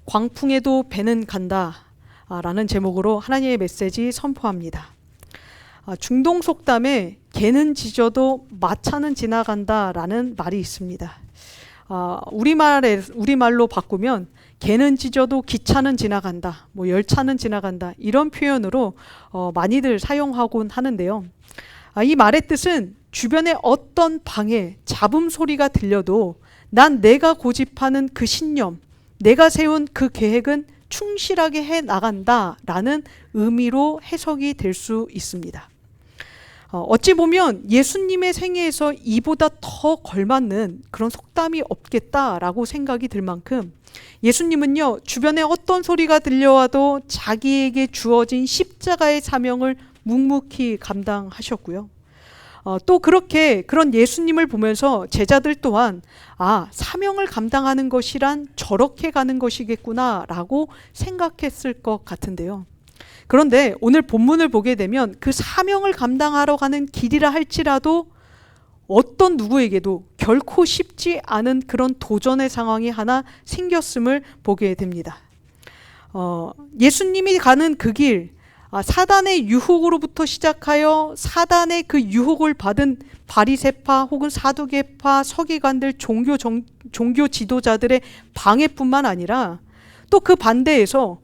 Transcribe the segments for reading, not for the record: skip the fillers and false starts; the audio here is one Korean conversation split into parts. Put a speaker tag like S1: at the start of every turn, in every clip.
S1: 광풍에도 배는 간다 라는 제목으로 하나님의 메시지 선포합니다. 중동 속담에 개는 짖어도 마차는 지나간다 라는 말이 있습니다. 우리말로 바꾸면 개는 짖어도 기차는 지나간다, 열차는 지나간다, 이런 표현으로 많이들 사용하곤 하는데요. 이 말의 뜻은 주변에 어떤 방해, 잡음 소리가 들려도 난 내가 고집하는 그 신념, 내가 세운 그 계획은 충실하게 해 나간다 라는 의미로 해석이 될 수 있습니다. 어찌 보면 예수님의 생애에서 이보다 더 걸맞는 그런 속담이 없겠다라고 생각이 들 만큼 예수님은요, 주변에 어떤 소리가 들려와도 자기에게 주어진 십자가의 사명을 묵묵히 감당하셨고요. 또 그런 예수님을 보면서 제자들 또한 사명을 감당하는 것이란 저렇게 가는 것이겠구나 라고 생각했을 것 같은데요. 그런데 오늘 본문을 보게 되면 그 사명을 감당하러 가는 길이라 할지라도 어떤 누구에게도 결코 쉽지 않은 그런 도전의 상황이 하나 생겼음을 보게 됩니다. 예수님이 가는 그 길, 사단의 유혹으로부터 시작하여 사단의 그 유혹을 받은 바리새파 혹은 사두개파, 서기관들, 종교 지도자들의 방해뿐만 아니라 또 그 반대에서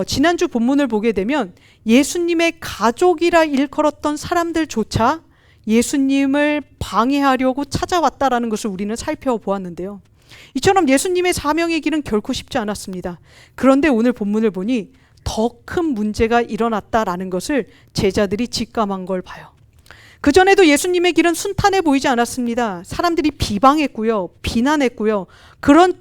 S1: 지난주 본문을 보게 되면 예수님의 가족이라 일컬었던 사람들조차 예수님을 방해하려고 찾아왔다라는 것을 우리는 살펴보았는데요. 이처럼 예수님의 사명의 길은 결코 쉽지 않았습니다. 그런데 오늘 본문을 보니 더 큰 문제가 일어났다라는 것을 제자들이 직감한 걸 봐요. 그전에도 예수님의 길은 순탄해 보이지 않았습니다. 사람들이 비방했고요, 비난했고요. 그런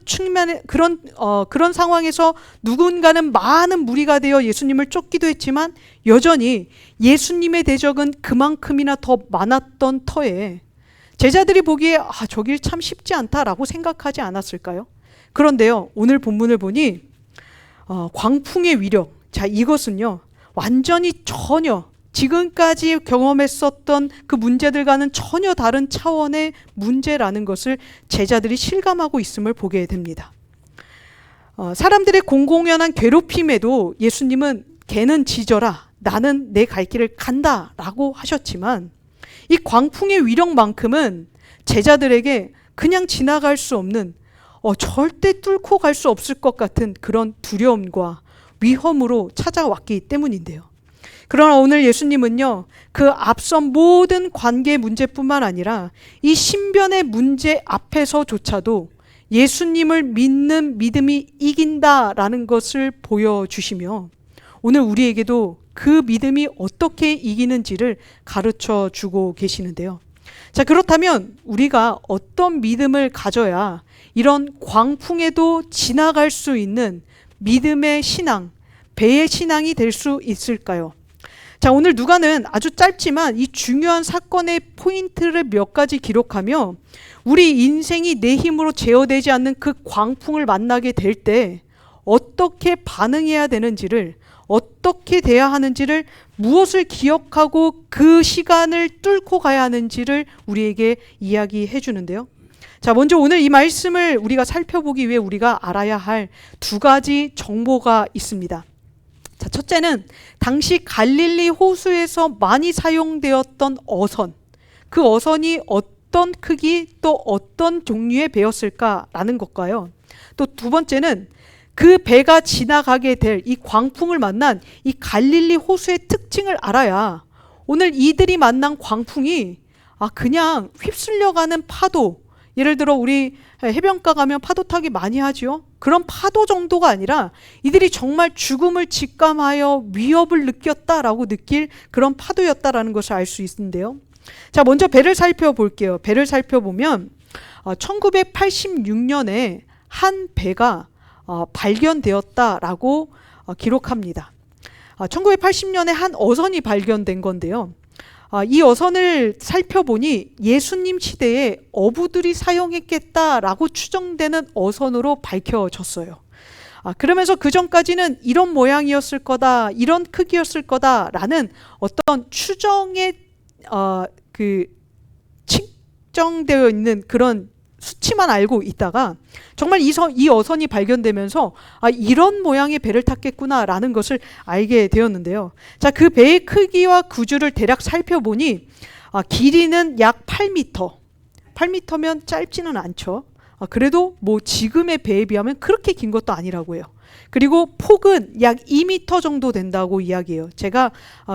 S1: 상황에서 누군가는 많은 무리가 되어 예수님을 쫓기도 했지만 여전히 예수님의 대적은 그만큼이나 더 많았던 터에 제자들이 보기에 저 길 참 쉽지 않다라고 생각하지 않았을까요? 그런데요, 오늘 본문을 보니 광풍의 위력, 이것은요 완전히 전혀 지금까지 경험했었던 그 문제들과는 전혀 다른 차원의 문제라는 것을 제자들이 실감하고 있음을 보게 됩니다. 사람들의 공공연한 괴롭힘에도 예수님은 개는 짖어라, 나는 내 갈 길을 간다 라고 하셨지만 이 광풍의 위력만큼은 제자들에게 그냥 지나갈 수 없는 절대 뚫고 갈 수 없을 것 같은 그런 두려움과 위험으로 찾아왔기 때문인데요. 그러나 오늘 예수님은요, 그 앞선 모든 관계 문제뿐만 아니라 이 신변의 문제 앞에서조차도 예수님을 믿는 믿음이 이긴다라는 것을 보여주시며 오늘 우리에게도 그 믿음이 어떻게 이기는지를 가르쳐 주고 계시는데요. 그렇다면 우리가 어떤 믿음을 가져야 이런 광풍에도 지나갈 수 있는 믿음의 신앙, 배의 신앙이 될 수 있을까요? 오늘 누가는 아주 짧지만 이 중요한 사건의 포인트를 몇 가지 기록하며 우리 인생이 내 힘으로 제어되지 않는 그 광풍을 만나게 될 때 어떻게 반응해야 되는지를, 어떻게 돼야 하는지를, 무엇을 기억하고 그 시간을 뚫고 가야 하는지를 우리에게 이야기해 주는데요. 먼저 오늘 이 말씀을 우리가 살펴보기 위해 우리가 알아야 할 두 가지 정보가 있습니다. 첫째는 당시 갈릴리 호수에서 많이 사용되었던 어선, 그 어선이 어떤 크기 또 어떤 종류의 배였을까라는 것과요. 또 두 번째는 그 배가 지나가게 될 이 광풍을 만난 이 갈릴리 호수의 특징을 알아야 오늘 이들이 만난 광풍이 그냥 휩쓸려가는 파도, 예를 들어 우리 해변가 가면 파도 타기 많이 하죠. 그런 파도 정도가 아니라 이들이 정말 죽음을 직감하여 위협을 느꼈다라고 느낄 그런 파도였다라는 것을 알 수 있는데요. 먼저 배를 살펴볼게요. 배를 살펴보면 1986년에 한 배가 발견되었다라고 기록합니다. 1980년에 한 어선이 발견된 건데요. 이 어선을 살펴보니 예수님 시대에 어부들이 사용했겠다라고 추정되는 어선으로 밝혀졌어요. 그러면서 그 전까지는 이런 모양이었을 거다, 이런 크기였을 거다라는 어떤 추정에 측정되어 있는 그런 수치만 알고 있다가 정말 이 어선이 발견되면서 이런 모양의 배를 탔겠구나라는 것을 알게 되었는데요. 자, 그 배의 크기와 구조를 대략 살펴보니 길이는 약 8m. 8m면 짧지는 않죠. 그래도 뭐 지금의 배에 비하면 그렇게 긴 것도 아니라고 해요. 그리고 폭은 약 2m 정도 된다고 이야기해요. 제가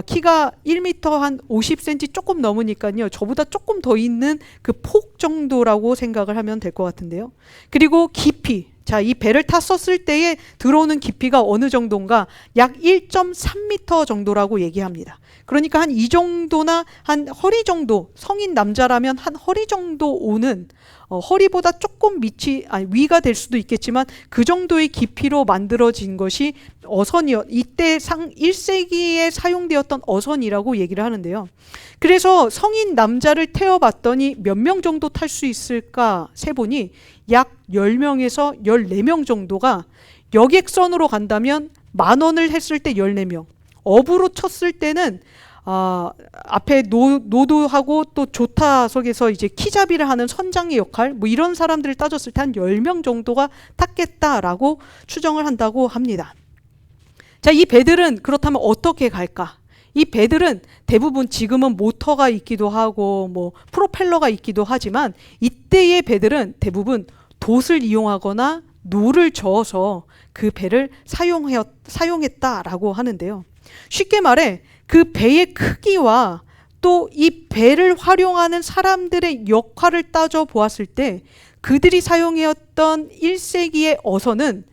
S1: 키가 1m 한 50cm 조금 넘으니까요. 저보다 조금 더 있는 그 폭 정도라고 생각을 하면 될 것 같은데요. 그리고 깊이. 자, 이 배를 탔었을 때에 들어오는 깊이가 어느 정도인가? 약 1.3m 정도라고 얘기합니다. 그러니까 한 이 정도나 한 허리 정도, 성인 남자라면 한 허리 정도 오는 허리보다 조금 위가 될 수도 있겠지만 그 정도의 깊이로 만들어진 것이 이때 1세기에 사용되었던 어선이라고 얘기를 하는데요. 그래서 성인 남자를 태워봤더니 몇 명 정도 탈 수 있을까 세보니 약 10명에서 14명 정도가 여객선으로 간다면 10,000원을 했을 때 14명, 업으로 쳤을 때는 앞에 노도하고 또 조타석에서 이제 키잡이를 하는 선장의 역할, 뭐 이런 사람들을 따졌을 때 한 10명 정도가 탔겠다라고 추정을 한다고 합니다. 자, 이 배들은 그렇다면 어떻게 갈까? 이 배들은 대부분 지금은 모터가 있기도 하고 뭐 프로펠러가 있기도 하지만 이때의 배들은 대부분 돛을 이용하거나 노를 저어서 그 배를 사용했다라고 하는데요. 쉽게 말해 그 배의 크기와 또 이 배를 활용하는 사람들의 역할을 따져 보았을 때 그들이 사용해왔던 1세기의 어선은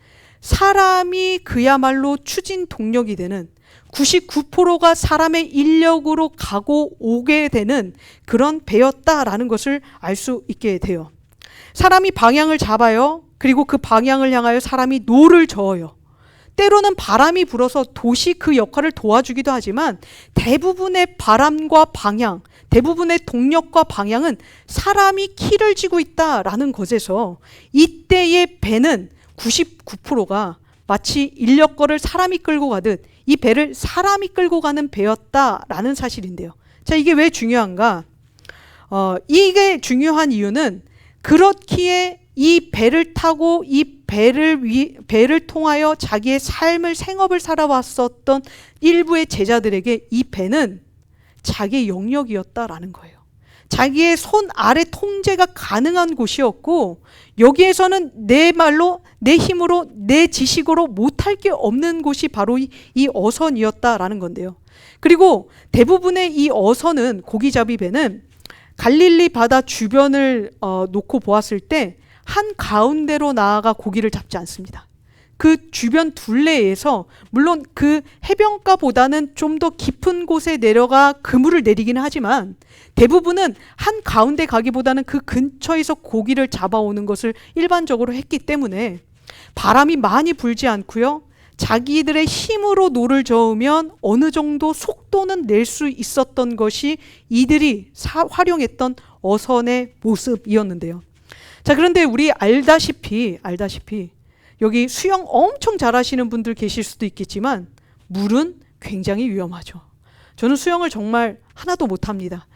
S1: 사람이 그야말로 추진 동력이 되는 99%가 사람의 인력으로 가고 오게 되는 그런 배였다라는 것을 알 수 있게 돼요. 사람이 방향을 잡아요. 그리고 그 방향을 향하여 사람이 노를 저어요. 때로는 바람이 불어서 돛이 그 역할을 도와주기도 하지만 대부분의 바람과 방향, 대부분의 동력과 방향은 사람이 키를 쥐고 있다라는 것에서 이때의 배는 99%가 마치 인력거를 사람이 끌고 가듯 이 배를 사람이 끌고 가는 배였다라는 사실인데요. 자, 이게 왜 중요한가? 이게 중요한 이유는 그렇기에 이 배를 타고 이 배를 통하여 자기의 삶을 생업을 살아왔었던 일부의 제자들에게 이 배는 자기의 영역이었다라는 거예요. 자기의 손 아래 통제가 가능한 곳이었고 여기에서는 내 말로 내 힘으로 내 지식으로 못할 게 없는 곳이 바로 이 어선이었다라는 건데요. 그리고 대부분의 이 어선은 고기잡이 배는 갈릴리 바다 주변을 놓고 보았을 때 한가운데로 나아가 고기를 잡지 않습니다. 그 주변 둘레에서 물론 그 해변가보다는 좀 더 깊은 곳에 내려가 그물을 내리기는 하지만 대부분은 한가운데 가기보다는 그 근처에서 고기를 잡아오는 것을 일반적으로 했기 때문에 바람이 많이 불지 않고요. 자기들의 힘으로 노를 저으면 어느 정도 속도는 낼 수 있었던 것이 이들이 활용했던 어선의 모습이었는데요. 자, 그런데 우리 알다시피 여기 수영 엄청 잘하시는 분들 계실 수도 있겠지만 물은 굉장히 위험하죠. 저는 수영을 정말 하나도 못합니다.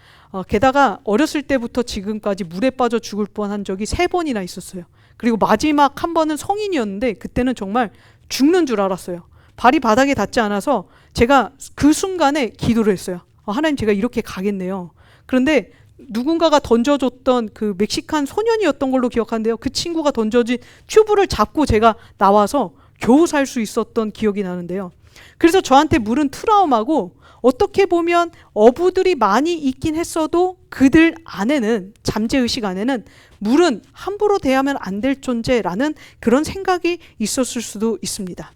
S1: 게다가 어렸을 때부터 지금까지 물에 빠져 죽을 뻔한 적이 3번이나 있었어요. 그리고 마지막 한 번은 성인이었는데 그때는 정말 죽는 줄 알았어요. 발이 바닥에 닿지 않아서 제가 그 순간에 기도를 했어요. 하나님, 제가 이렇게 가겠네요. 그런데 누군가가 던져줬던 그 멕시칸 소년이었던 걸로 기억하는데요. 그 친구가 던져진 튜브를 잡고 제가 나와서 겨우 살 수 있었던 기억이 나는데요. 그래서 저한테 물은 트라우마고 어떻게 보면 어부들이 많이 있긴 했어도 그들 안에는 잠재의식 안에는 물은 함부로 대하면 안 될 존재라는 그런 생각이 있었을 수도 있습니다.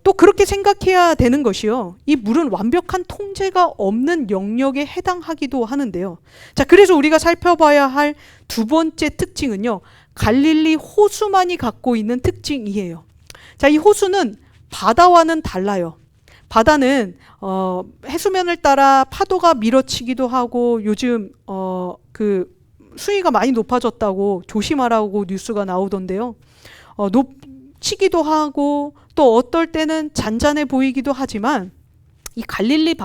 S1: 또 그렇게 생각해야 되는 것이요. 이 물은 완벽한 통제가 없는 영역에 해당하기도 하는데요. 자, 그래서 우리가 살펴봐야 할 두 번째 특징은요. 갈릴리 호수만이 갖고 있는 특징이에요. 자, 이 호수는 바다와는 달라요. 바다는 해수면을 따라 파도가 밀어치기도 하고 요즘 그 수위가 많이 높아졌다고 조심하라고 뉴스가 나오던데요. 치기도 하고 또 어떨 때는 잔잔해 보이기도 하지만 이 갈릴리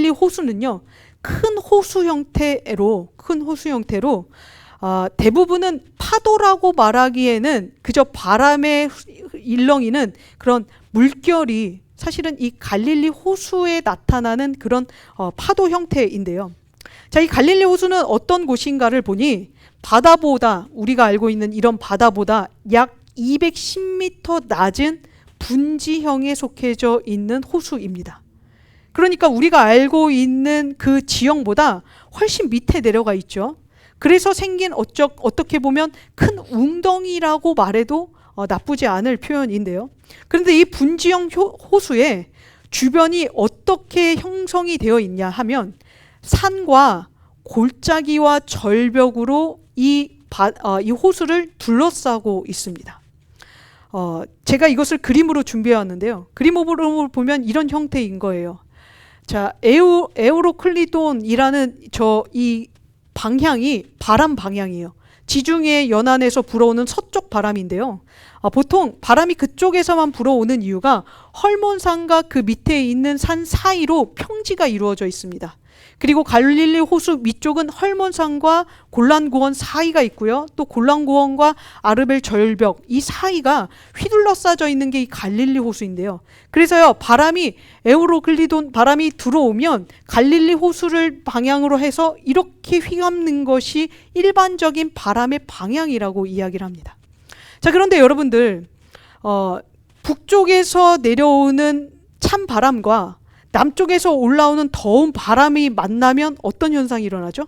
S1: 호수는요 큰 호수 형태로 대부분은 파도라고 말하기에는 그저 바람에 일렁이는 그런 물결이 사실은 이 갈릴리 호수에 나타나는 그런 파도 형태인데요. 자, 이 갈릴리 호수는 어떤 곳인가를 보니 바다보다, 우리가 알고 있는 이런 바다보다 약 210m 낮은 분지형에 속해져 있는 호수입니다. 그러니까 우리가 알고 있는 그 지형보다 훨씬 밑에 내려가 있죠. 그래서 생긴 어떻게 보면 큰 웅덩이라고 말해도 나쁘지 않을 표현인데요. 그런데 이 분지형 호수의 주변이 어떻게 형성이 되어 있냐 하면 산과 골짜기와 절벽으로 이 호수를 둘러싸고 있습니다. 제가 이것을 그림으로 준비해 왔는데요. 그림으로 보면 이런 형태인 거예요. 자, 에우로클리돈이라는 이 방향이 바람 방향이에요. 지중해 연안에서 불어오는 서쪽 바람인데요. 보통 바람이 그쪽에서만 불어오는 이유가 헐몬산과 그 밑에 있는 산 사이로 평지가 이루어져 있습니다. 그리고 갈릴리 호수 위쪽은 헐몬산과 골란고원 사이가 있고요. 또 골란고원과 아르벨 절벽 이 사이가 휘둘러싸져 있는 게 이 갈릴리 호수인데요. 그래서요, 에우로클리돈 바람이 들어오면 갈릴리 호수를 방향으로 해서 이렇게 휘감는 것이 일반적인 바람의 방향이라고 이야기를 합니다. 자, 그런데 여러분들 북쪽에서 내려오는 찬 바람과 남쪽에서 올라오는 더운 바람이 만나면 어떤 현상이 일어나죠?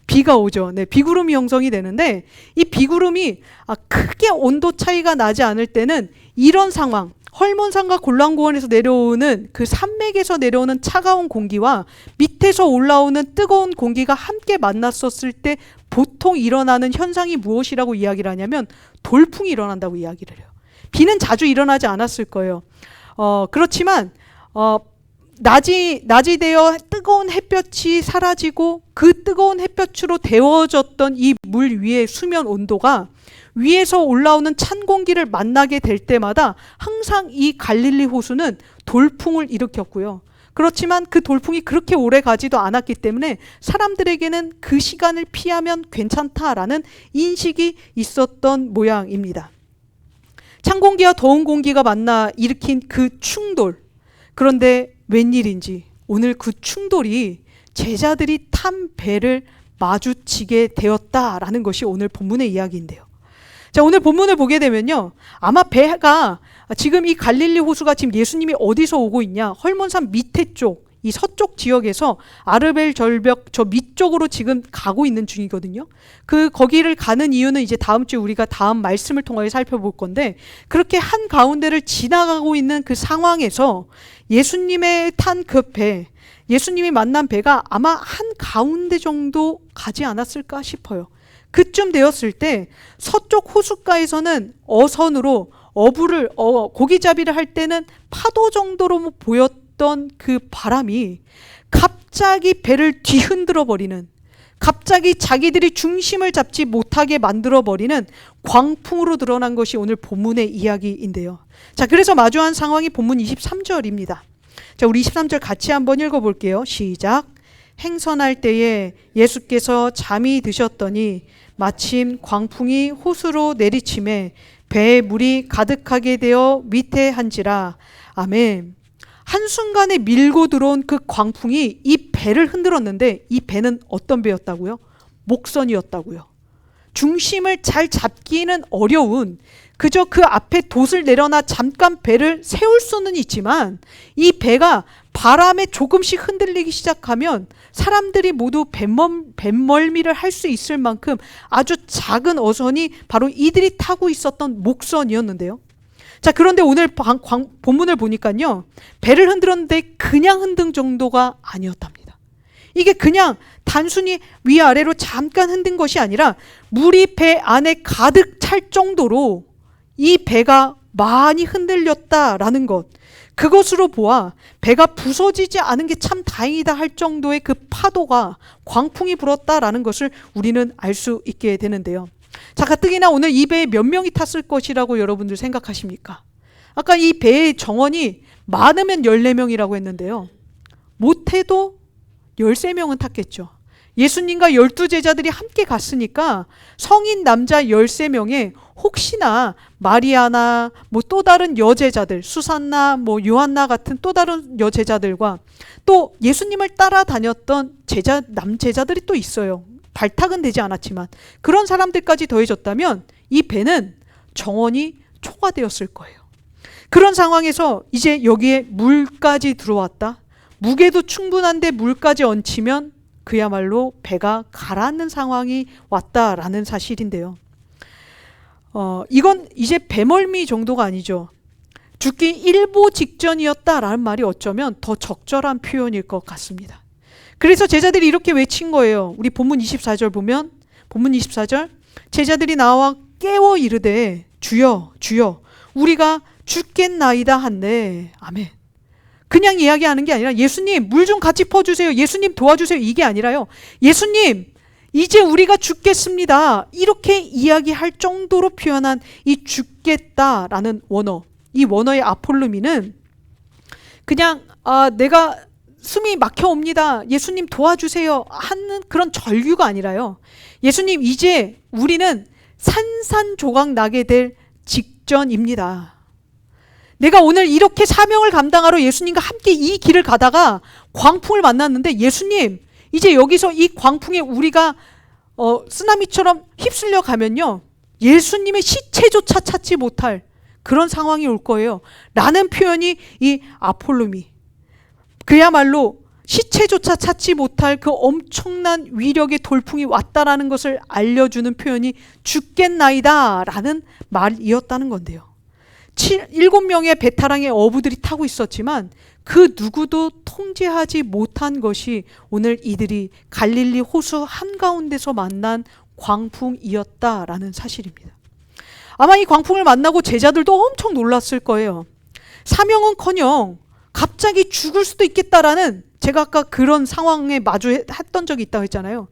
S1: 비가 오죠. 네, 비구름이 형성이 되는데 이 비구름이 크게 온도 차이가 나지 않을 때는 이런 상황, 헐몬산과 골란고원에서 내려오는 그 산맥에서 내려오는 차가운 공기와 밑에서 올라오는 뜨거운 공기가 함께 만났었을 때 보통 일어나는 현상이 무엇이라고 이야기를 하냐면 돌풍이 일어난다고 이야기를 해요. 비는 자주 일어나지 않았을 거예요. 그렇지만 낮이 되어 뜨거운 햇볕이 사라지고 그 뜨거운 햇볕으로 데워졌던 이 물 위의 수면 온도가 위에서 올라오는 찬 공기를 만나게 될 때마다 항상 이 갈릴리 호수는 돌풍을 일으켰고요. 그렇지만 그 돌풍이 그렇게 오래 가지도 않았기 때문에 사람들에게는 그 시간을 피하면 괜찮다라는 인식이 있었던 모양입니다. 찬 공기와 더운 공기가 만나 일으킨 그 충돌, 그런데 웬일인지 오늘 그 충돌이 제자들이 탄 배를 마주치게 되었다라는 것이 오늘 본문의 이야기인데요. 자, 오늘 본문을 보게 되면요, 아마 배가 지금 이 갈릴리 호수가 지금 예수님이 어디서 오고 있냐, 헐몬산 밑에 쪽, 이 서쪽 지역에서 아르벨 절벽 저 밑쪽으로 지금 가고 있는 중이거든요. 거기를 가는 이유는 이제 다음 주에 우리가 다음 말씀을 통하여 살펴볼 건데, 그렇게 한 가운데를 지나가고 있는 그 상황에서 예수님의 탄 그 배, 예수님이 만난 배가 아마 한 가운데 정도 가지 않았을까 싶어요. 그쯤 되었을 때 서쪽 호숫가에서는 어선으로 고기잡이를 할 때는 파도 정도로 보였던 그 바람이 갑자기 배를 뒤흔들어 버리는, 갑자기 자기들이 중심을 잡지 못하게 만들어 버리는 광풍으로 드러난 것이 오늘 본문의 이야기인데요. 자, 그래서 마주한 상황이 본문 23절입니다. 자, 우리 23절 같이 한번 읽어볼게요. 시작. 행선할 때에 예수께서 잠이 드셨더니 마침 광풍이 호수로 내리침에 배에 물이 가득하게 되어 위태한지라. 아멘. 한순간에 밀고 들어온 그 광풍이 이 배를 흔들었는데 이 배는 어떤 배였다고요? 목선이었다고요. 중심을 잘 잡기는 어려운, 그저 그 앞에 돛을 내려놔 잠깐 배를 세울 수는 있지만 이 배가 바람에 조금씩 흔들리기 시작하면 사람들이 모두 뱃멀미를 할 수 있을 만큼 아주 작은 어선이 바로 이들이 타고 있었던 목선이었는데요. 자, 그런데 오늘 본문을 보니까요, 배를 흔들었는데 그냥 흔든 정도가 아니었답니다. 이게 그냥 단순히 위아래로 잠깐 흔든 것이 아니라 물이 배 안에 가득 찰 정도로 이 배가 많이 흔들렸다라는 것, 그것으로 보아 배가 부서지지 않은 게 참 다행이다 할 정도의 그 파도가, 광풍이 불었다라는 것을 우리는 알 수 있게 되는데요. 자, 가뜩이나 오늘 이 배에 몇 명이 탔을 것이라고 여러분들 생각하십니까? 아까 이 배의 정원이 많으면 14명이라고 했는데요. 못해도 13명은 탔겠죠. 예수님과 12제자들이 함께 갔으니까 성인 남자 13명에 혹시나 마리아나 뭐 또 다른 여제자들, 수산나 뭐 요한나 같은 또 다른 여제자들과 또 예수님을 따라다녔던 남제자들이 또 있어요. 발탁은 되지 않았지만 그런 사람들까지 더해졌다면 이 배는 정원이 초과되었을 거예요. 그런 상황에서 이제 여기에 물까지 들어왔다. 무게도 충분한데 물까지 얹히면 그야말로 배가 가라앉는 상황이 왔다라는 사실인데요. 이건 이제 배멀미 정도가 아니죠. 죽기 일보 직전이었다라는 말이 어쩌면 더 적절한 표현일 것 같습니다. 그래서 제자들이 이렇게 외친 거예요. 우리 본문 24절 보면 본문 24절 제자들이 나와 깨워 이르되 주여 주여 우리가 죽겠나이다 한데 아멘. 그냥 이야기하는 게 아니라 예수님 물 좀 같이 퍼주세요. 예수님 도와주세요. 이게 아니라요. 예수님 이제 우리가 죽겠습니다. 이렇게 이야기할 정도로 표현한 이 죽겠다라는 원어, 이 원어의 아폴루미는 그냥 내가 숨이 막혀옵니다. 예수님 도와주세요 하는 그런 절규가 아니라요. 예수님 이제 우리는 산산조각 나게 될 직전입니다. 내가 오늘 이렇게 사명을 감당하러 예수님과 함께 이 길을 가다가 광풍을 만났는데 예수님 이제 여기서 이 광풍에 우리가 쓰나미처럼 휩쓸려 가면요 예수님의 시체조차 찾지 못할 그런 상황이 올 거예요 라는 표현이 이 아폴루미, 그야말로 시체조차 찾지 못할 그 엄청난 위력의 돌풍이 왔다라는 것을 알려주는 표현이 죽겠나이다 라는 말이었다는 건데요. 7명의 배타랑의 어부들이 타고 있었지만 그 누구도 통제하지 못한 것이 오늘 이들이 갈릴리 호수 한가운데서 만난 광풍이었다라는 사실입니다. 아마 이 광풍을 만나고 제자들도 엄청 놀랐을 거예요. 사명은커녕 갑자기 죽을 수도 있겠다라는, 제가 아까 그런 상황에 마주했던 적이 있다고 했잖아요.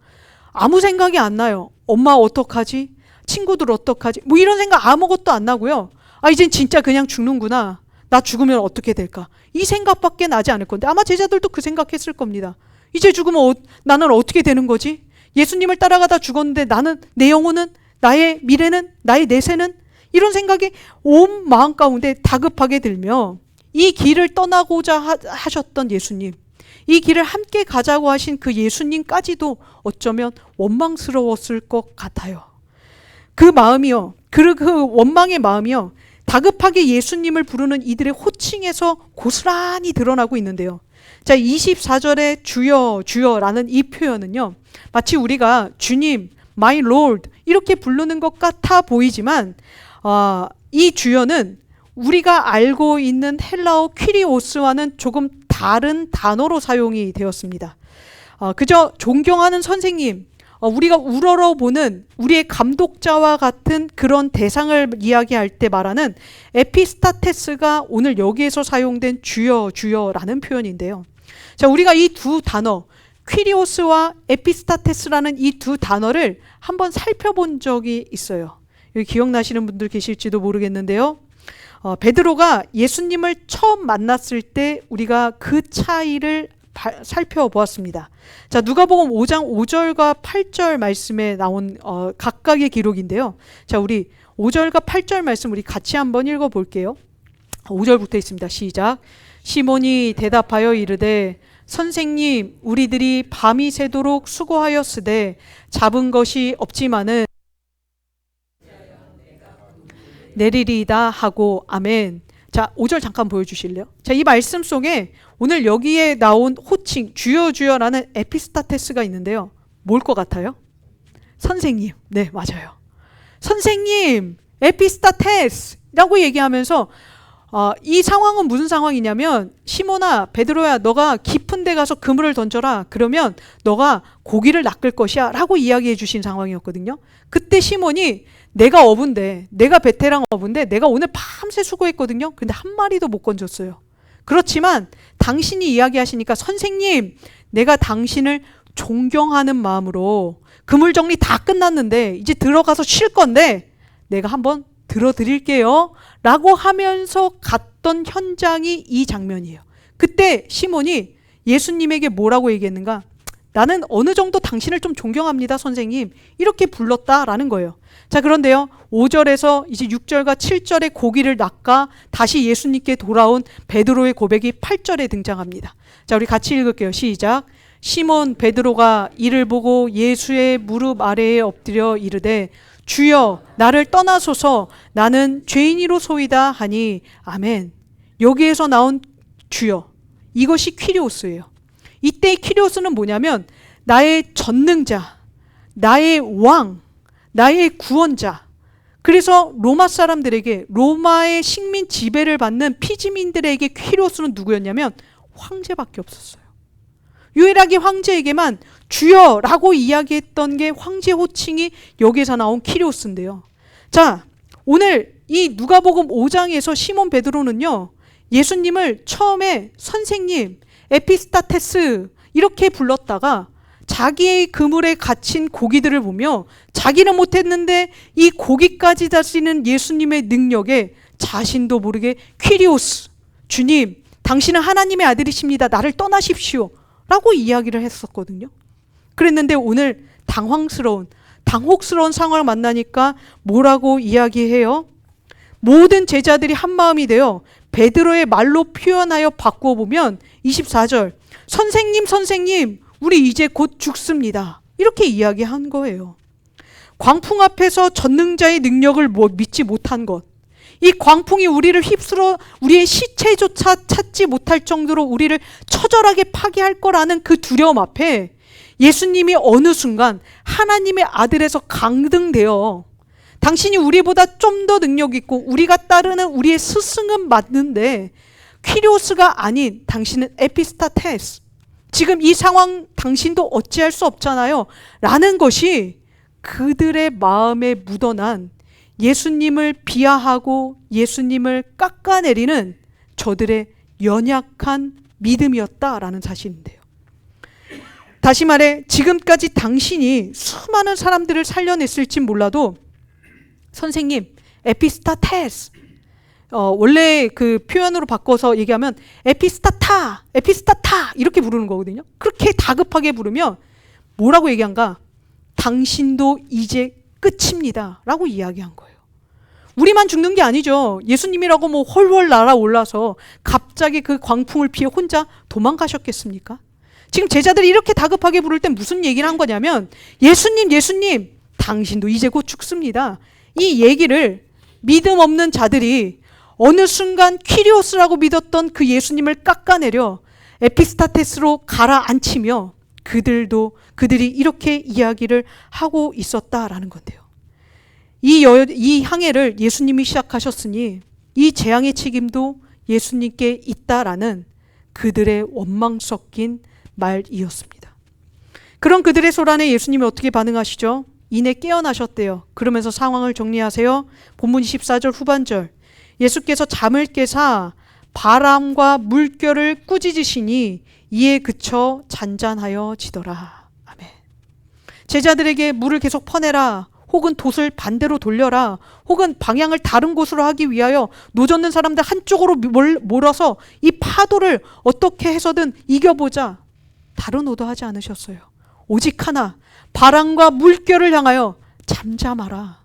S1: 아무 생각이 안 나요. 엄마 어떡하지? 친구들 어떡하지? 뭐 이런 생각 아무것도 안 나고요. 이젠 진짜 그냥 죽는구나. 나 죽으면 어떻게 될까? 이 생각밖에 나지 않을 건데 아마 제자들도 그 생각했을 겁니다. 이제 죽으면 나는 어떻게 되는 거지? 예수님을 따라가다 죽었는데 나는, 내 영혼은, 나의 미래는, 나의 내세는? 이런 생각이 온 마음 가운데 다급하게 들며 이 길을 떠나고자 하셨던 예수님, 이 길을 함께 가자고 하신 그 예수님까지도 어쩌면 원망스러웠을 것 같아요. 그 마음이요, 그 원망의 마음이요, 다급하게 예수님을 부르는 이들의 호칭에서 고스란히 드러나고 있는데요. 자, 24절에 주여 주여라는 이 표현은요, 마치 우리가 주님, my lord 이렇게 부르는 것 같아 보이지만 이 주여는 우리가 알고 있는 헬라어 퀴리오스와는 조금 다른 단어로 사용이 되었습니다. 그저 존경하는 선생님, 우리가 우러러보는 우리의 감독자와 같은 그런 대상을 이야기할 때 말하는 에피스타테스가 오늘 여기에서 사용된 주여 주여라는 표현인데요. 자, 우리가 이 두 단어 퀴리오스와 에피스타테스라는 이 두 단어를 한번 살펴본 적이 있어요. 여기 기억나시는 분들 계실지도 모르겠는데요. 베드로가 예수님을 처음 만났을 때 우리가 그 차이를 살펴보았습니다. 자, 누가복음 5장 5절과 8절 말씀에 나온 각각의 기록인데요. 자, 우리 5절과 8절 말씀 우리 같이 한번 읽어볼게요. 5절부터 있습니다. 시작. 시몬이 대답하여 이르되 선생님, 우리들이 밤이 새도록 수고하였으되 잡은 것이 없지만은 내리리이다 하고 아멘. 자, 5절 잠깐 보여주실래요? 자, 이 말씀 속에 오늘 여기에 나온 호칭 주여 주여라는 에피스타테스가 있는데요. 뭘 것 같아요? 선생님. 네, 맞아요. 선생님, 에피스타테스라고 얘기하면서 이 상황은 무슨 상황이냐면, 시몬아, 베드로야, 너가 깊은 데 가서 그물을 던져라. 그러면 너가 고기를 낚을 것이야 라고 이야기해 주신 상황이었거든요. 그때 시몬이 내가 어부인데, 내가 베테랑 어부인데 내가 오늘 밤새 수고했거든요. 근데 한 마리도 못 건졌어요. 그렇지만 당신이 이야기하시니까 선생님, 내가 당신을 존경하는 마음으로 그물 정리 다 끝났는데 이제 들어가서 쉴 건데 내가 한번 들어드릴게요 라고 하면서 갔던 현장이 이 장면이에요. 그때 시몬이 예수님에게 뭐라고 얘기했는가? 나는 어느 정도 당신을 좀 존경합니다, 선생님. 이렇게 불렀다라는 거예요. 자, 그런데요, 5절에서 이제 6절과 7절의 고기를 낚아 다시 예수님께 돌아온 베드로의 고백이 8절에 등장합니다. 자, 우리 같이 읽을게요. 시작. 시몬 베드로가 이를 보고 예수의 무릎 아래에 엎드려 이르되 주여 나를 떠나소서 나는 죄인이로소이다 하니 아멘. 여기에서 나온 주여, 이것이 퀴리오스예요. 이때의 퀴리오스는 뭐냐면 나의 전능자, 나의 왕, 나의 구원자. 그래서 로마 사람들에게, 로마의 식민 지배를 받는 피지민들에게 퀴리오스는 누구였냐면 황제밖에 없었어요. 유일하게 황제에게만 주여라고 이야기했던 게 황제 호칭이 여기에서 나온 퀴리오스인데요. 자, 오늘 이 누가복음 5장에서 시몬 베드로는요, 예수님을 처음에 선생님, 에피스타테스 이렇게 불렀다가 자기의 그물에 갇힌 고기들을 보며 자기는 못했는데 이 고기까지 다스리는 예수님의 능력에 자신도 모르게 퀴리오스, 주님, 당신은 하나님의 아들이십니다. 나를 떠나십시오. 라고 이야기를 했었거든요. 그랬는데 오늘 당혹스러운 상황을 만나니까 뭐라고 이야기해요? 모든 제자들이 한마음이 되어 베드로의 말로 표현하여 바꾸어 보면 24절, 선생님, 우리 이제 곧 죽습니다. 이렇게 이야기한 거예요. 광풍 앞에서 전능자의 능력을 믿지 못한 것, 이 광풍이 우리를 휩쓸어 우리의 시체조차 찾지 못할 정도로 우리를 처절하게 파괴할 거라는 그 두려움 앞에 예수님이 어느 순간 하나님의 아들에서 강등되어 당신이 우리보다 좀 더 능력 있고 우리가 따르는 우리의 스승은 맞는데 퀴리오스가 아닌 당신은 에피스타테스, 지금 이 상황 당신도 어찌할 수 없잖아요 라는 것이 그들의 마음에 묻어난 예수님을 비하하고 예수님을 깎아내리는 저들의 연약한 믿음이었다라는 사실인데요. 다시 말해 지금까지 당신이 수많은 사람들을 살려냈을진 몰라도 선생님, 에피스타테스, 원래 그 표현으로 바꿔서 얘기하면 에피스타타 이렇게 부르는 거거든요. 그렇게 다급하게 부르면 뭐라고 얘기한가? 당신도 이제 끝입니다 라고 이야기한 거예요. 우리만 죽는 게 아니죠. 예수님이라고 뭐 헐헐 날아올라서 갑자기 그 광풍을 피해 혼자 도망가셨겠습니까? 지금 제자들이 이렇게 다급하게 부를 땐 무슨 얘기를 한 거냐면 예수님, 당신도 이제 곧 죽습니다. 이 얘기를 믿음 없는 자들이 어느 순간 퀴리오스라고 믿었던 그 예수님을 깎아내려 에피스타테스로 가라앉히며 그들이 이렇게 이야기를 하고 있었다라는 건데요. 이 항해를 예수님이 시작하셨으니 이 재앙의 책임도 예수님께 있다라는 그들의 원망 섞인 말이었습니다. 그런 그들의 소란에 예수님이 어떻게 반응하시죠? 이내 깨어나셨대요. 그러면서 상황을 정리하세요. 본문 24절 후반절, 예수께서 잠을 깨사 바람과 물결을 꾸짖으시니 이에 그쳐 잔잔하여지더라. 아멘. 제자들에게 물을 계속 퍼내라, 혹은 돛을 반대로 돌려라, 혹은 방향을 다른 곳으로 하기 위하여 노젓는 사람들 한쪽으로 몰아서 이 파도를 어떻게 해서든 이겨보자. 다른 오도하지 않으셨어요. 오직 하나, 바람과 물결을 향하여 잠잠하라,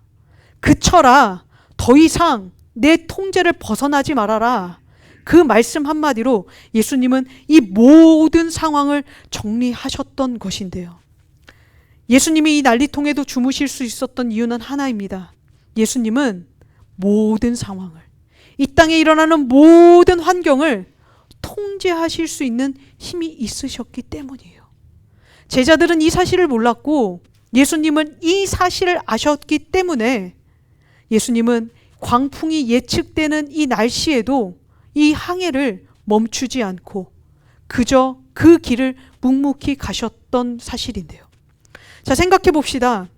S1: 그쳐라, 더 이상 내 통제를 벗어나지 말아라. 그 말씀 한마디로 예수님은 이 모든 상황을 정리하셨던 것인데요. 예수님이 이 난리통에도 주무실 수 있었던 이유는 하나입니다. 예수님은 모든 상황을, 이 땅에 일어나는 모든 환경을 통제하실 수 있는 힘이 있으셨기 때문이에요. 제자들은 이 사실을 몰랐고 예수님은 이 사실을 아셨기 때문에 예수님은 광풍이 예측되는 이 날씨에도 이 항해를 멈추지 않고 그저 그 길을 묵묵히 가셨던 사실인데요. 자, 생각해 봅시다.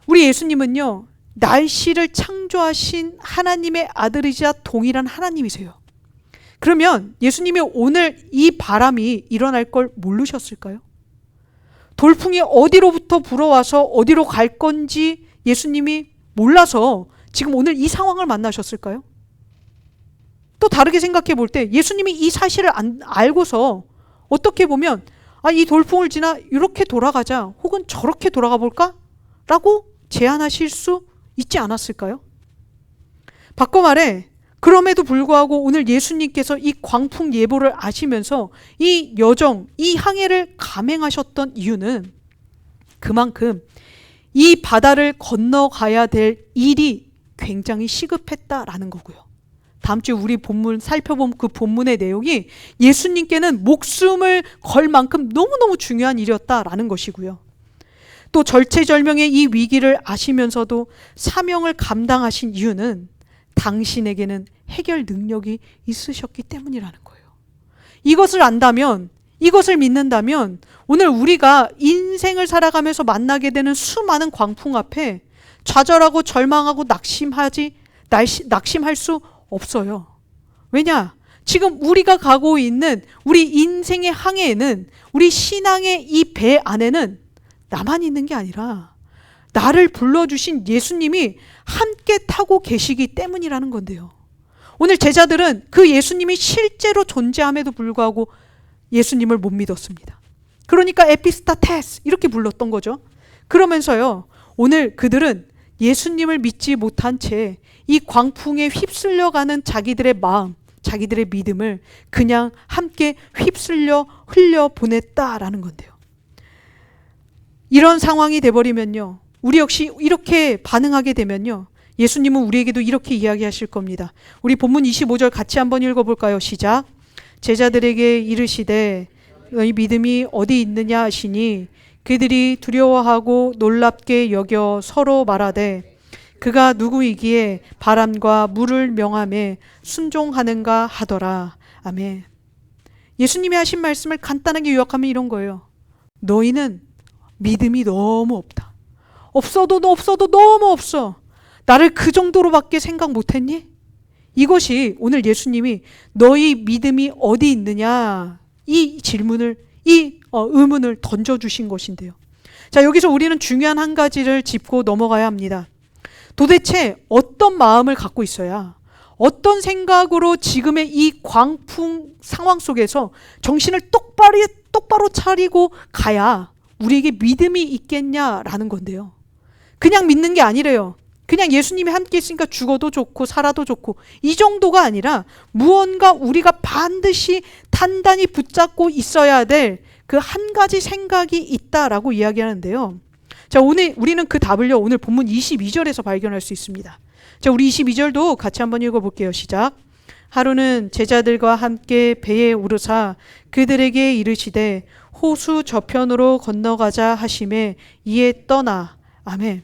S1: 우리 예수님은요, 날씨를 창조하신 하나님의 아들이자 동일한 하나님이세요. 그러면 예수님이 오늘 이 바람이 일어날 걸 모르셨을까요? 돌풍이 어디로부터 불어와서 어디로 갈 건지 예수님이 몰라서 지금 오늘 이 상황을 만나셨을까요? 또 다르게 생각해 볼 때 예수님이 이 사실을 알고서 어떻게 보면 이 돌풍을 지나 이렇게 돌아가자, 혹은 저렇게 돌아가 볼까? 라고 제안하실 수 있지 않았을까요? 바꿔 말해, 그럼에도 불구하고 오늘 예수님께서 이 광풍 예보를 아시면서 이 여정, 이 항해를 감행하셨던 이유는 그만큼 이 바다를 건너가야 될 일이 굉장히 시급했다라는 거고요. 다음 주에 우리 본문 살펴본 그 본문의 내용이 예수님께는 목숨을 걸 만큼 너무너무 중요한 일이었다라는 것이고요. 또 절체절명의 이 위기를 아시면서도 사명을 감당하신 이유는 당신에게는 해결 능력이 있으셨기 때문이라는 거예요. 이것을 안다면, 이것을 믿는다면 오늘 우리가 인생을 살아가면서 만나게 되는 수많은 광풍 앞에 좌절하고 절망하고 낙심할 수 없어요. 왜냐? 지금 우리가 가고 있는 우리 인생의 항해에는, 우리 신앙의 이 배 안에는 나만 있는 게 아니라 나를 불러주신 예수님이 함께 타고 계시기 때문이라는 건데요. 오늘 제자들은 그 예수님이 실제로 존재함에도 불구하고 예수님을 못 믿었습니다. 그러니까 에피스타테스 이렇게 불렀던 거죠. 그러면서요, 오늘 그들은 예수님을 믿지 못한 채 이 광풍에 휩쓸려가는 자기들의 마음, 자기들의 믿음을 그냥 함께 휩쓸려 흘려보냈다라는 건데요. 이런 상황이 돼버리면요, 우리 역시 이렇게 반응하게 되면요, 예수님은 우리에게도 이렇게 이야기하실 겁니다. 우리 본문 25절 같이 한번 읽어볼까요? 시작. 제자들에게 이르시되 너희 믿음이 어디 있느냐 하시니 그들이 두려워하고 놀랍게 여겨 서로 말하되 그가 누구이기에 바람과 물을 명함에 순종하는가 하더라. 아멘. 예수님이 하신 말씀을 간단하게 요약하면 이런 거예요. 너희는 믿음이 너무 없다. 없어도 너무 없어. 나를 그 정도로밖에 생각 못했니? 이것이 오늘 예수님이 너희 믿음이 어디 있느냐, 이 질문을, 의문을 던져주신 것인데요. 자, 여기서 우리는 중요한 한 가지를 짚고 넘어가야 합니다. 도대체 어떤 마음을 갖고 있어야, 어떤 생각으로 지금의 이 광풍 상황 속에서 정신을 똑바로 차리고 가야 우리에게 믿음이 있겠냐라는 건데요. 그냥 믿는 게 아니래요. 그냥 예수님이 함께 있으니까 죽어도 좋고 살아도 좋고 이 정도가 아니라 무언가 우리가 반드시 단단히 붙잡고 있어야 될 그 한 가지 생각이 있다라고 이야기하는데요. 자, 오늘 우리는 그 답을요, 오늘 본문 22절에서 발견할 수 있습니다. 자, 우리 22절도 같이 한번 읽어볼게요. 시작. 하루는 제자들과 함께 배에 오르사 그들에게 이르시되 호수 저편으로 건너가자 하심에 이에 떠나. 아멘.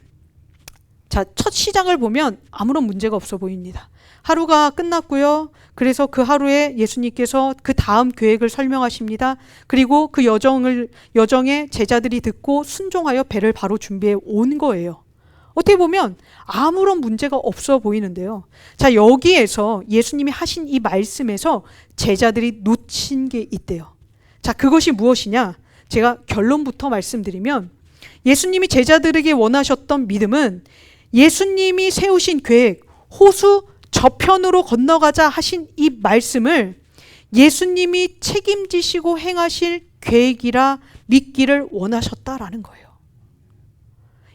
S1: 자, 첫 시작을 보면 아무런 문제가 없어 보입니다. 하루가 끝났고요. 그래서 그 하루에 예수님께서 그 다음 계획을 설명하십니다. 그리고 그 여정에 제자들이 듣고 순종하여 배를 바로 준비해 온 거예요. 어떻게 보면 아무런 문제가 없어 보이는데요. 자, 여기에서 예수님이 하신 이 말씀에서 제자들이 놓친 게 있대요. 자, 그것이 무엇이냐? 제가 결론부터 말씀드리면 예수님이 제자들에게 원하셨던 믿음은 예수님이 세우신 계획, 호수 저편으로 건너가자 하신 이 말씀을 예수님이 책임지시고 행하실 계획이라 믿기를 원하셨다라는 거예요.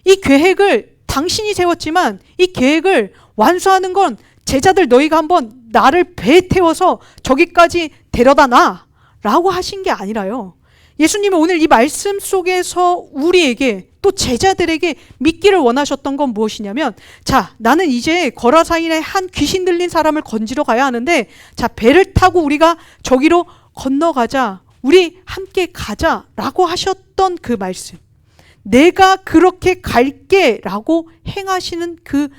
S1: 이 계획을 당신이 세웠지만 이 계획을 완수하는 건 제자들 너희가 한번 나를 배에 태워서 저기까지 데려다 놔 라고 하신 게 아니라요. 예수님은 오늘 이 말씀 속에서 우리에게 또 제자들에게 믿기를 원하셨던 건 무엇이냐면, 자, 나는 이제 거라사인에 한 귀신 들린 사람을 건지러 가야 하는데, 자, 배를 타고 우리가 저기로 건너가자, 우리 함께 가자 라고 하셨던 그 말씀, 내가 그렇게 갈게 라고 행하시는 그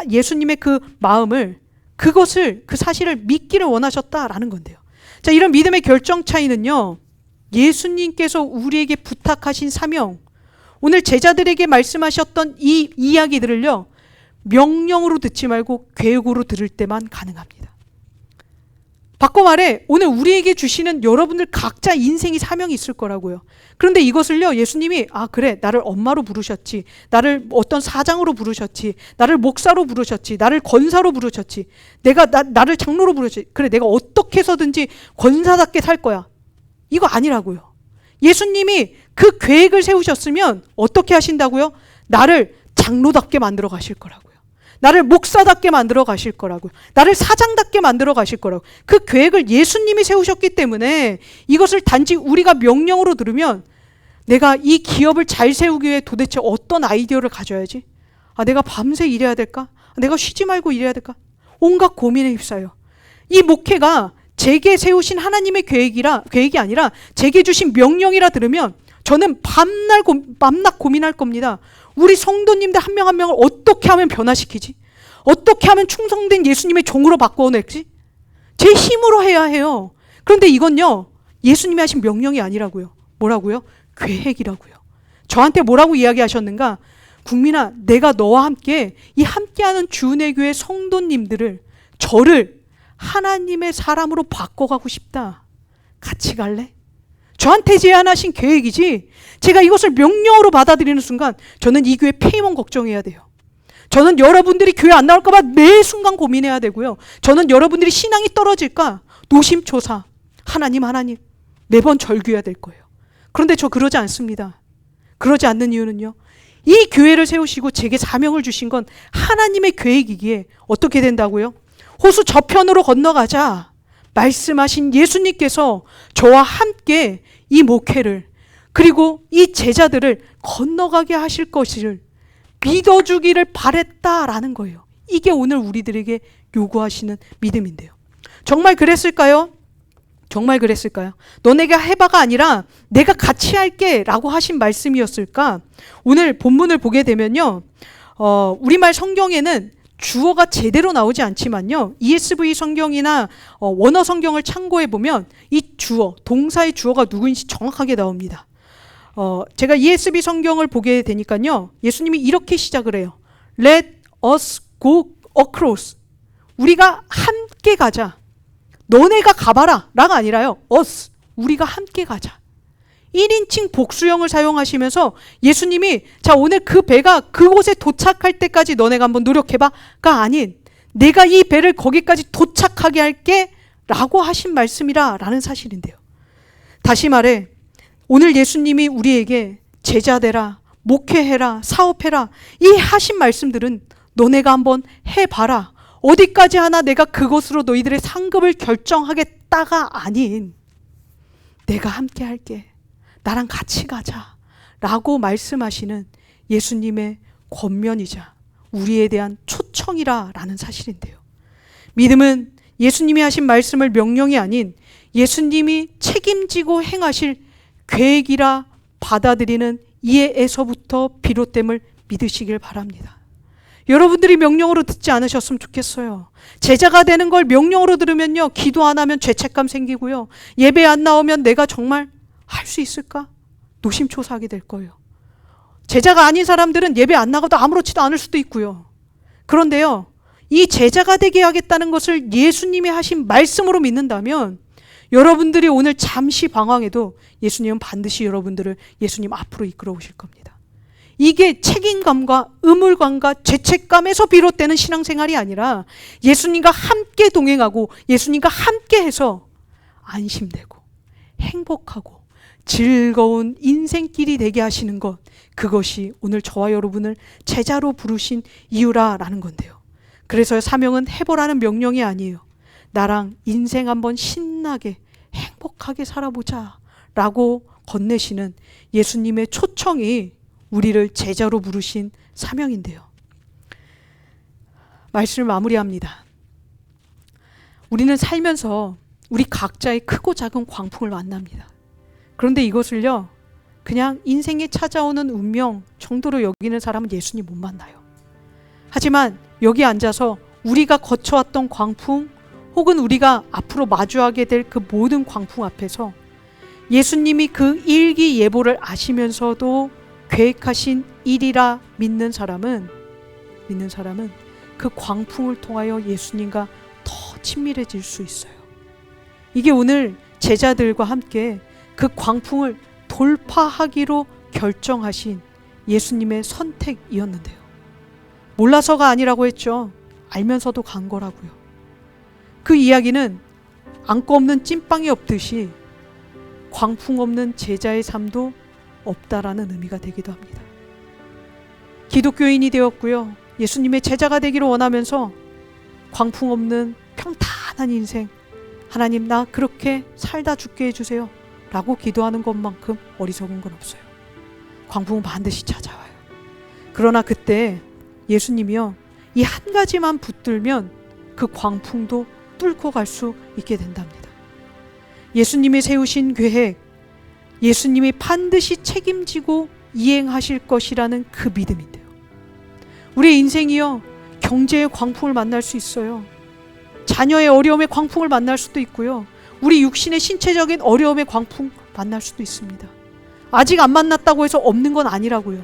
S1: 예수님의 그 마음을, 그것을, 그 사실을 믿기를 원하셨다라는 건데요. 자, 이런 믿음의 결정 차이는요, 예수님께서 우리에게 부탁하신 사명, 오늘 제자들에게 말씀하셨던 이 이야기들을요, 명령으로 듣지 말고 계획으로 들을 때만 가능합니다. 바꿔 말해, 오늘 우리에게 주시는 여러분들 각자 인생이 사명이 있을 거라고요. 그런데 이것을요, 예수님이 그래, 나를 엄마로 부르셨지, 나를 어떤 사장으로 부르셨지, 나를 목사로 부르셨지, 나를 권사로 부르셨지, 나를 장로로 부르셨지, 그래, 내가 어떻게 해서든지 권사답게 살 거야, 이거 아니라고요. 예수님이 그 계획을 세우셨으면 어떻게 하신다고요? 나를 장로답게 만들어 가실 거라고요. 나를 목사답게 만들어 가실 거라고요. 나를 사장답게 만들어 가실 거라고. 그 계획을 예수님이 세우셨기 때문에 이것을 단지 우리가 명령으로 들으면 내가 이 기업을 잘 세우기 위해 도대체 어떤 아이디어를 가져야지? 내가 밤새 일해야 될까? 내가 쉬지 말고 일해야 될까? 온갖 고민에 휩싸여. 이 목회가 제게 세우신 하나님의 계획이 아니라 제게 주신 명령이라 들으면 저는 밤낮 고민할 겁니다. 우리 성도님들 한 명 한 명을 어떻게 하면 변화시키지? 어떻게 하면 충성된 예수님의 종으로 바꿔내지? 제 힘으로 해야 해요. 그런데 이건요, 예수님이 하신 명령이 아니라고요. 뭐라고요? 계획이라고요. 저한테 뭐라고 이야기하셨는가? 국민아, 내가 너와 함께 이 함께하는 주은혜 교회 성도님들을, 저를 하나님의 사람으로 바꿔가고 싶다. 같이 갈래? 저한테 제안하신 계획이지, 제가 이것을 명령으로 받아들이는 순간 저는 이 교회 페이먼 걱정해야 돼요. 저는 여러분들이 교회 안 나올까 봐 매 순간 고민해야 되고요. 저는 여러분들이 신앙이 떨어질까 노심초사, 하나님 매번 절규해야 될 거예요. 그런데 저 그러지 않습니다. 그러지 않는 이유는요, 이 교회를 세우시고 제게 사명을 주신 건 하나님의 계획이기에 어떻게 된다고요? 호수 저편으로 건너가자 말씀하신 예수님께서 저와 함께 이 목회를, 그리고 이 제자들을 건너가게 하실 것을 믿어주기를 바랬다라는 거예요. 이게 오늘 우리들에게 요구하시는 믿음인데요. 정말 그랬을까요? 정말 그랬을까요? 너네가 해봐가 아니라 내가 같이 할게 라고 하신 말씀이었을까? 오늘 본문을 보게 되면요, 우리말 성경에는 주어가 제대로 나오지 않지만요, ESV 성경이나 원어 성경을 참고해 보면 이 주어, 동사의 주어가 누구인지 정확하게 나옵니다. 제가 ESV 성경을 보게 되니까요, 예수님이 이렇게 시작을 해요. Let us go across. 우리가 함께 가자. 너네가 가봐라 라가 아니라요, us, 우리가 함께 가자. 1인칭 복수형을 사용하시면서 예수님이 자, 오늘 그 배가 그곳에 도착할 때까지 너네가 한번 노력해봐가 아닌, 내가 이 배를 거기까지 도착하게 할게 라고 하신 말씀이라 라는 사실인데요. 다시 말해, 오늘 예수님이 우리에게 제자 되라, 목회해라, 사업해라, 이 하신 말씀들은 너네가 한번 해봐라, 어디까지 하나 내가 그것으로 너희들의 상급을 결정하겠다가 아닌, 내가 함께 할게, 나랑 같이 가자 라고 말씀하시는 예수님의 권면이자 우리에 대한 초청이라 라는 사실인데요. 믿음은 예수님이 하신 말씀을 명령이 아닌 예수님이 책임지고 행하실 계획이라 받아들이는 이해에서부터 비롯됨을 믿으시길 바랍니다. 여러분들이 명령으로 듣지 않으셨으면 좋겠어요. 제자가 되는 걸 명령으로 들으면요, 기도 안 하면 죄책감 생기고요, 예배 안 나오면 내가 정말 할 수 있을까? 노심초사하게 될 거예요. 제자가 아닌 사람들은 예배 안 나가도 아무렇지도 않을 수도 있고요. 그런데요, 이 제자가 되게 하겠다는 것을 예수님이 하신 말씀으로 믿는다면 여러분들이 오늘 잠시 방황해도 예수님은 반드시 여러분들을 예수님 앞으로 이끌어 오실 겁니다. 이게 책임감과 의무감과 죄책감에서 비롯되는 신앙생활이 아니라 예수님과 함께 동행하고 예수님과 함께 해서 안심되고 행복하고 즐거운 인생길이 되게 하시는 것, 그것이 오늘 저와 여러분을 제자로 부르신 이유라라는 건데요. 그래서 사명은 해보라는 명령이 아니에요. 나랑 인생 한번 신나게 행복하게 살아보자 라고 건네시는 예수님의 초청이 우리를 제자로 부르신 사명인데요. 말씀을 마무리합니다. 우리는 살면서 우리 각자의 크고 작은 광풍을 만납니다. 그런데 이것을요, 그냥 인생에 찾아오는 운명 정도로 여기는 사람은 예수님 못 만나요. 하지만 여기 앉아서 우리가 거쳐왔던 광풍, 혹은 우리가 앞으로 마주하게 될 그 모든 광풍 앞에서 예수님이 그 일기예보를 아시면서도 계획하신 일이라 믿는 사람은 그 광풍을 통하여 예수님과 더 친밀해질 수 있어요. 이게 오늘 제자들과 함께 그 광풍을 돌파하기로 결정하신 예수님의 선택이었는데요. 몰라서가 아니라고 했죠. 알면서도 간 거라고요. 그 이야기는 안고 없는 찐빵이 없듯이 광풍 없는 제자의 삶도 없다라는 의미가 되기도 합니다. 기독교인이 되었고요. 예수님의 제자가 되기를 원하면서 광풍 없는 평탄한 인생, 하나님 나 그렇게 살다 죽게 해주세요 라고 기도하는 것만큼 어리석은 건 없어요. 광풍은 반드시 찾아와요. 그러나 그때 예수님이요, 이 한 가지만 붙들면 그 광풍도 뚫고 갈 수 있게 된답니다. 예수님이 세우신 계획, 예수님이 반드시 책임지고 이행하실 것이라는 그 믿음인데요. 우리의 인생이요, 경제의 광풍을 만날 수 있어요. 자녀의 어려움의 광풍을 만날 수도 있고요. 우리 육신의 신체적인 어려움의 광풍 만날 수도 있습니다. 아직 안 만났다고 해서 없는 건 아니라고요.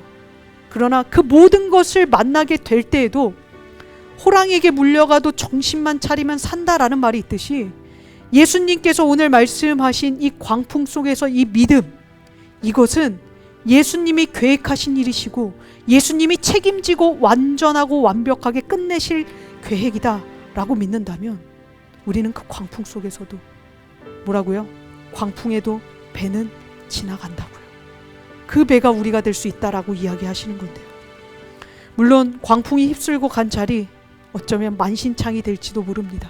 S1: 그러나 그 모든 것을 만나게 될 때에도 호랑이에게 물려가도 정신만 차리면 산다라는 말이 있듯이 예수님께서 오늘 말씀하신 이 광풍 속에서 이 믿음, 이것은 예수님이 계획하신 일이시고 예수님이 책임지고 완전하고 완벽하게 끝내실 계획이다 라고 믿는다면 우리는 그 광풍 속에서도 뭐라고요? 광풍에도 배는 지나간다고요. 그 배가 우리가 될 수 있다라고 이야기하시는 건데요. 물론 광풍이 휩쓸고 간 자리 어쩌면 만신창이 될지도 모릅니다.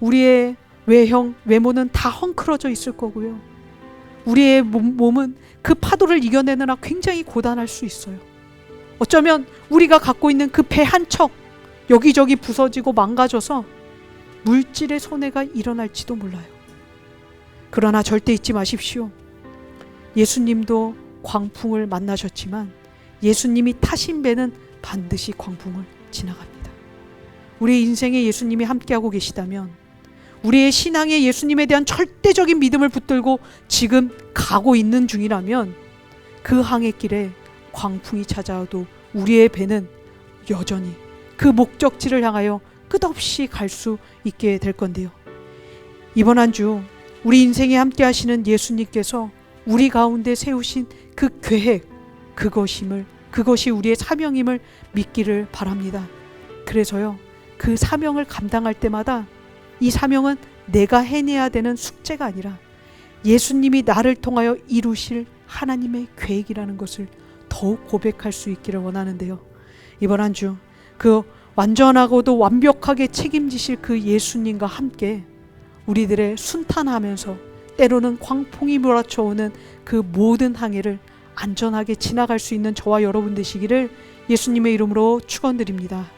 S1: 우리의 외모는 다 헝클어져 있을 거고요. 우리의 몸은 그 파도를 이겨내느라 굉장히 고단할 수 있어요. 어쩌면 우리가 갖고 있는 그 배 한 척 여기저기 부서지고 망가져서 물질의 손해가 일어날지도 몰라요. 그러나 절대 잊지 마십시오. 예수님도 광풍을 만나셨지만 예수님이 타신 배는 반드시 광풍을 지나갑니다. 우리 인생에 예수님이 함께하고 계시다면, 우리의 신앙에 예수님에 대한 절대적인 믿음을 붙들고 지금 가고 있는 중이라면 그 항해길에 광풍이 찾아와도 우리의 배는 여전히 그 목적지를 향하여 끝없이 갈 수 있게 될 건데요. 이번 한 주 우리 인생에 함께 하시는 예수님께서 우리 가운데 세우신 그 계획, 그것이 우리의 사명임을 믿기를 바랍니다. 그래서요, 그 사명을 감당할 때마다 이 사명은 내가 해내야 되는 숙제가 아니라 예수님이 나를 통하여 이루실 하나님의 계획이라는 것을 더욱 고백할 수 있기를 원하는데요. 이번 한 주 그 완전하고도 완벽하게 책임지실 그 예수님과 함께 우리들의 순탄하면서 때로는 광풍이 몰아쳐오는 그 모든 항해를 안전하게 지나갈 수 있는 저와 여러분 되시기를 예수님의 이름으로 축원드립니다.